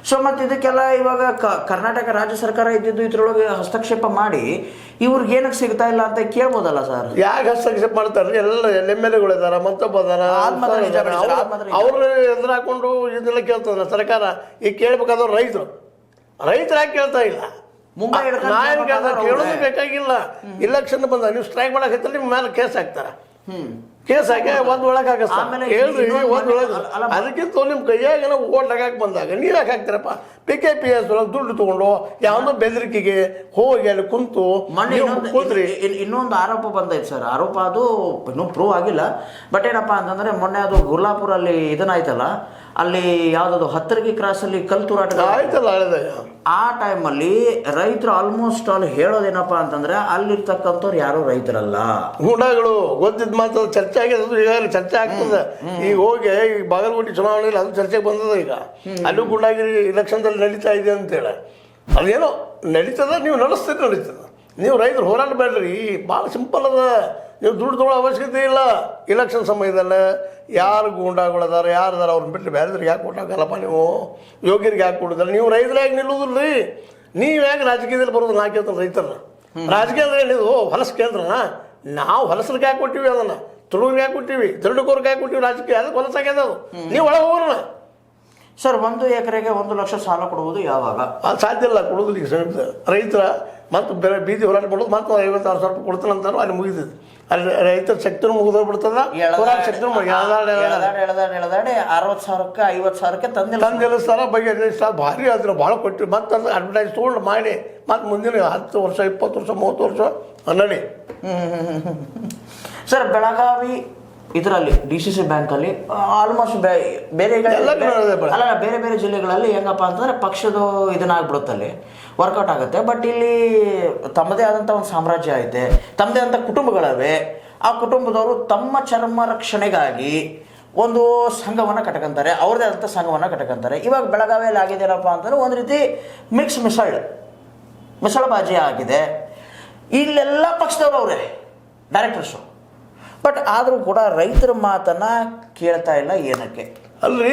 So ಮತ್ತು ಇದಕ್ಕೆಲ್ಲ ಇವಾಗ ಕರ್ನಾಟಕ ರಾಜ್ಯ ಸರ್ಕಾರ ಇದ್ದಿದ್ದು ಇದ್ರೊಳಗೆ ಹಸ್ತಕ್ಷೇಪ ಮಾಡಿ ಇವ್ರಿಗೆ ಏನಕ್ಕೆ ಸಿಗ್ತಾ ಇಲ್ಲ ಅಂತ ಕೇಳ್ಬೋದಲ್ಲ ಸರ್? ಯಾಕೆ ಹಸ್ತಕ್ಷೇಪ ಮಾಡ್ತಾರೆ? ಎಲ್ಲ MLA ಇದಾರ, ಮತ್ತೊಬ್ಬ ಅದಾರ, ಅವ್ರು ಎದುರು ಹಾಕೊಂಡು ಇದೆಲ್ಲ ಕೇಳ್ತದ ಸರ್ಕಾರ. ಈಗ ಕೇಳ್ಬೇಕಾದ್ರೆ ರೈತರು ಯಾಕೆ ಕೇಳ್ತಾ ಇಲ್ಲ? ಕೇಳೋದು ಬೇಕಾಗಿಲ್ಲ. ಇಲೆಕ್ಷನ್ ಬಂದ ನೀವು ಸ್ಟ್ರೈಕ್ ಮಾಡಕ್ಕೆ ನಿಮ್ಮ ಮೇಲೆ ಕೇಸ್ ಹಾಕ್ತಾರ. ಕೇಸ್ ಹಾಕಿ ಒಂದ್ ಒಳಗೆ ಹಾಕಿಸ್ತಾರೆ. ಹೇಳ್ರಿ ಒಂದ್ ಒಳಗೆ. ಅದಕ್ಕಿಂತ ನಿಮ್ಮ ಕೈಯಾಗ ಓಟ್ ಹಾಕಕ್ಕೆ ಬಂದಾಗ ನೀರು ಯಾಕೆ ಹಾಕ್ತಾರಪ್ಪ? PKPS ಒಳಗೆ ದುಡ್ಡು ತಗೊಂಡು ಯಾವುದೋ ಬೆದರಿಕೆಗೆ ಹೋಗಿ ಅಲ್ಲಿ ಕುಂತು ಕೂತ್ರಿ. ಇನ್ನೊಂದು ಆರೋಪ ಬಂದೈತೆ ಸರ್. ಆರೋಪ ಅದು ಇನ್ನೂ ಪ್ರೂವ್ ಆಗಿಲ್ಲ. ಬಟ್ ಏನಪ್ಪ ಅಂತಂದ್ರೆ ಮೊನ್ನೆ ಅದು ಗುರ್ಲಾಪುರ ಅಲ್ಲಿ ಇದನ್ನಾಯ್ತಲ್ಲ, ಅಲ್ಲಿ ಯಾವ್ದದು ಹತ್ತರ್ಗಿ ಕ್ರಾಸ್ ಅಲ್ಲಿ ಕಲ್ ತೂರಾಟ ಆಯ್ತಲ್ಲ, ಆ ಟೈಮಲ್ಲಿ ರೈತರು ಆಲ್ಮೋಸ್ಟ್ ಅಲ್ಲಿ ಹೇಳೋದೇನಪ್ಪ ಅಂತಂದ್ರೆ ಅಲ್ಲಿರ್ತಕ್ಕಂಥವ್ರು ಯಾರು ರೈತರಲ್ಲ, ಗೂಂಡಾಗಳು. ಗೊತ್ತಿದ್ ಮಾತು ಚರ್ಚೆ ಆಗಿದೆ, ಈಗಾಗಲೇ ಚರ್ಚೆ ಆಗ್ತದೆ. ಈಗ ಹೋಗಿ ಈಗ ಬಾಗಲಕೋಟೆ ಚುನಾವಣೆಯಲ್ಲಿ ಅದು ಚರ್ಚೆಗೆ ಬಂದದ. ಈಗ ಅಲ್ಲೂ ಗೂಂಡಾಗಿರಿ ಇಲೆಕ್ಷನ್ದಲ್ಲಿ ನಡೀತಾ ಇದೆ ಅಂತೇಳಿ ಅದೇನೋ ನಡೀತದ, ನೀವು ನಡೀತದ. ನೀವು ರೈತರು ಹೋರಾಟ ಬೇಡ್ರಿ, ಭಾಳ ಸಿಂಪಲ್ ಅದ. ನೀವು ದುಡ್ಡು ತೊಗೊಳ್ಳೋ ಅವಶ್ಯಕತೆ ಇಲ್ಲ. ಇಲೆಕ್ಷನ್ ಸಮಯದಲ್ಲಿ ಯಾರು ಗೂಂಡಾಗಳದಾರ ಯಾರದಾರ ಅವ್ರನ್ನ ಬಿಟ್ಟರೆ ಬೇರೆದ್ರಿಗೆ ಯಾಕೆ ಕೊಟ್ಟಾಗಲ್ಲಪ್ಪ? ನೀವು ಯೋಗ್ಯರಿಗೆ ಯಾಕೆ ಕೊಡೋದಲ್ಲ? ನೀವು ರೈತರು ಯಾಕೆ ನಿಲ್ಲುವುದಿಲ್ಲ ರೀ? ನೀವು ಯಾಕೆ ರಾಜಕೀಯದಲ್ಲಿ ಬರೋದು? ನಾ ಕೇಳ್ತಾರೆ ರೈತರನ್ನ. ರಾಜಕೀಯ ಅಂದ್ರೆ ಏನಿದು ಹೊಲಸು ಕೇಂದ್ರನ? ನಾವು ಹೊಲಸ್ರಿಗೆ ಯಾಕೆ ಕೊಟ್ಟಿವಿ? ಅದನ್ನು ತುಳುವ್ರಿಗೆ ಯಾಕೆ ಕೊಟ್ಟಿವಿ? ದರಡುಕೋರ್ಗೆ ಯಾಕೆ ಕೊಟ್ಟಿವಿ? ರಾಜಕೀಯ ಅದಕ್ಕೆ ಹೊಲಸಾಗ್ಯದ ಅದು. ನೀವು ಒಳಗೆ ಹೋಗೋಣ ಸರ್. 1 ಎಕರೆಗೆ 1 ಲಕ್ಷ ಸಾಲ ಕೊಡುವುದು ಯಾವಾಗ? ಅದು ಸಾಧ್ಯ ಇಲ್ಲ, ಕೊಡೋದಿಲ್ಲ. ಈಗ ಸಮೀಪ ರೈತರ ಮತ್ತು ಬೇರೆ ಬೀದಿ ಹೋರಾಟ ಮಾಡೋದು ಮತ್ತು 56,000 ರೂಪಾಯಿ ಕೊಡ್ತಾನೆ ಅಂತಾರು. ಅಲ್ಲಿ ಮುಗಿದಿದ್ದು. ಅಲ್ಲಿ ರೈತರ ಶಕ್ತಿನೂ ಮುಗಿದೋಗ್ಬಿಡ್ತದ, ಹೋರಾಟ ಶಕ್ತಿನೂ ಎಳೆದಾಡಿ 60,000ಕ್ಕೆ 50,000ಕ್ಕೆ ತಂದಿಲ್ಲ ಸರ. ಬಗ್ಗೆ ಭಾರಿ ಆದ್ರೆ ಭಾಳ ಕೊಟ್ಟಿವಿ. ಮತ್ತು ಅದು ಅಡ್ವರ್ಟೈಸ್ ತೊಗೊಂಡು ಮಾಡಿ ಮತ್ತು ಮುಂದಿನ 10 ವರ್ಷ 20 ವರ್ಷ 30 ವರ್ಷ ನಡಿ. ಸರ್, ಬೆಳಗಾವಿ ಇದರಲ್ಲಿ DCC ಬ್ಯಾಂಕಲ್ಲಿ ಆಲ್ಮೋಸ್ಟ್ ಬೇರೆ ಬೇರೆ ಜಿಲ್ಲೆಗಳಲ್ಲಿ ಹೆಂಗಪ್ಪ ಅಂತಂದರೆ ಪಕ್ಷದ ಇದನ್ನಾಗ್ಬಿಡುತ್ತಲ್ಲಿ ವರ್ಕೌಟ್ ಆಗುತ್ತೆ. ಬಟ್ ಇಲ್ಲಿ ತಮ್ಮದೇ ಆದಂಥ ಒಂದು ಸಾಮ್ರಾಜ್ಯ ಐತೆ, ತಮ್ಮದೇ ಆದಂಥ ಕುಟುಂಬಗಳವೆ. ಆ ಕುಟುಂಬದವರು ತಮ್ಮ ಚರ್ಮ ರಕ್ಷಣೆಗಾಗಿ ಒಂದು ಸಂಘವನ್ನು ಕಟ್ಕೊಂತಾರೆ, ಅವ್ರದ್ದೇ ಆದಂಥ ಸಂಘವನ್ನು ಕಟ್ಕೊಂತಾರೆ. ಇವಾಗ ಬೆಳಗಾವಿಯಲ್ಲಿ ಆಗಿದೆಯಲ್ಲಪ್ಪ ಅಂತಂದರೆ ಒಂದು ರೀತಿ ಮಿಸಳಬಾಜಿ ಆಗಿದೆ. ಇಲ್ಲೆಲ್ಲ ಪಕ್ಷದವರು ಅವರೇ ಡೈರೆಕ್ಟರ್ಸು. ಬಟ್ ಆದರೂ ಕೂಡ ರೈತರ ಮಾತನ್ನು ಕೇಳ್ತಾ ಇಲ್ಲ. ಏನಕ್ಕೆ ಅಲ್ರಿ?